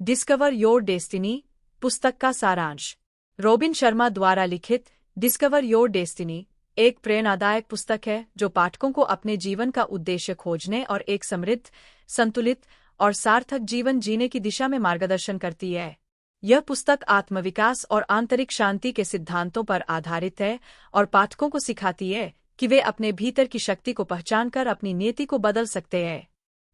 Discover your destiny पुस्तक का सारांश। रॉबिन शर्मा द्वारा लिखित डिस्कवर योर डेस्टिनी एक प्रेरणादायक पुस्तक है जो पाठकों को अपने जीवन का उद्देश्य खोजने और एक समृद्ध, संतुलित और सार्थक जीवन जीने की दिशा में मार्गदर्शन करती है। यह पुस्तक आत्मविकास और आंतरिक शांति के सिद्धांतों पर आधारित है और पाठकों को सिखाती है कि वे अपने भीतर की शक्ति को पहचानकर अपनी नीति को बदल सकते हैं।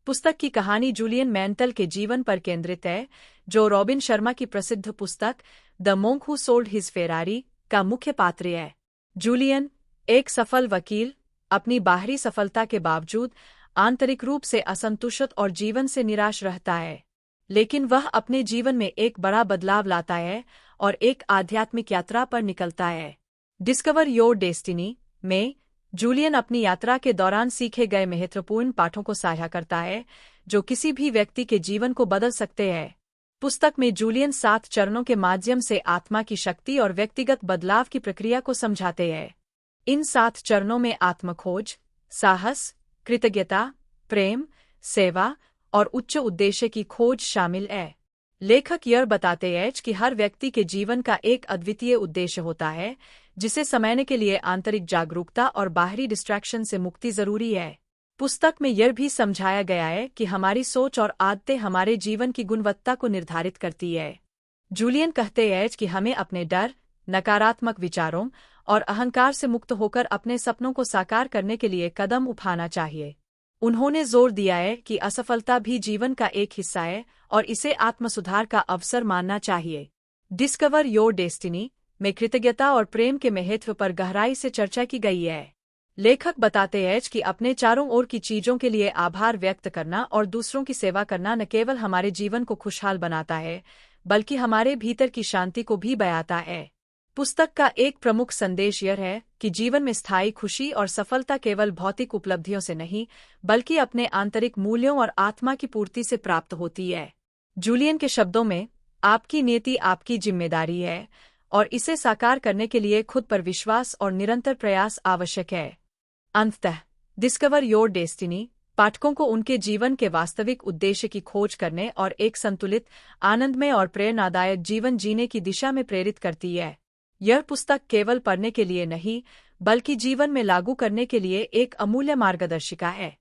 पुस्तक की कहानी जूलियन मैंटल के जीवन पर केंद्रित है, जो रॉबिन शर्मा की प्रसिद्ध पुस्तक the monk who sold his Ferrari का मुख्य पात्र है। जूलियन, एक सफल वकील, अपनी बाहरी सफलता के बावजूद आंतरिक रूप से असंतुष्ट और जीवन से निराश रहता है, लेकिन वह अपने जीवन में एक बड़ा बदलाव लाता है और एक आध्यात्मिक यात्रा पर निकलता है। डिस्कवर योर डेस्टिनी में जूलियन अपनी यात्रा के दौरान सीखे गए महत्वपूर्ण पाठों को साझा करता है, जो किसी भी व्यक्ति के जीवन को बदल सकते हैं। पुस्तक में जूलियन 7 चरणों के माध्यम से आत्मा की शक्ति और व्यक्तिगत बदलाव की प्रक्रिया को समझाते हैं। इन 7 चरणों में आत्मखोज, साहस, कृतज्ञता, प्रेम, सेवा और उच्च उद्देश्य की खोज शामिल है। लेखक यह बताते हैं कि हर व्यक्ति के जीवन का एक अद्वितीय उद्देश्य होता है, जिसे समझने के लिए आंतरिक जागरूकता और बाहरी डिस्ट्रैक्शन से मुक्ति जरूरी है। पुस्तक में यह भी समझाया गया है कि हमारी सोच और आदतें हमारे जीवन की गुणवत्ता को निर्धारित करती है। जूलियन कहते हैं कि हमें अपने डर, नकारात्मक विचारों और अहंकार से मुक्त होकर अपने सपनों को साकार करने के लिए कदम उठाना चाहिए। उन्होंने जोर दिया है कि असफलता भी जीवन का एक हिस्सा है और इसे आत्मसुधार का अवसर मानना चाहिए। डिस्कवर योर डेस्टिनी में कृतज्ञता और प्रेम के महत्व पर गहराई से चर्चा की गई है। लेखक बताते हैं कि अपने चारों ओर की चीजों के लिए आभार व्यक्त करना और दूसरों की सेवा करना न केवल हमारे जीवन को खुशहाल बनाता है, बल्कि हमारे भीतर की शांति को भी बढ़ाता है। पुस्तक का एक प्रमुख संदेश यह है कि जीवन में स्थायी खुशी और सफलता केवल भौतिक उपलब्धियों से नहीं, बल्कि अपने आंतरिक मूल्यों और आत्मा की पूर्ति से प्राप्त होती है। जूलियन के शब्दों में, आपकी नीति आपकी जिम्मेदारी है और इसे साकार करने के लिए खुद पर विश्वास और निरंतर प्रयास आवश्यक है। अंततः, डिस्कवर योर डेस्टिनी पाठकों को उनके जीवन के वास्तविक उद्देश्य की खोज करने और एक संतुलित, आनंदमय और प्रेरणादायक जीवन जीने की दिशा में प्रेरित करती है। यह पुस्तक केवल पढ़ने के लिए नहीं, बल्कि जीवन में लागू करने के लिए एक अमूल्य मार्गदर्शिका है।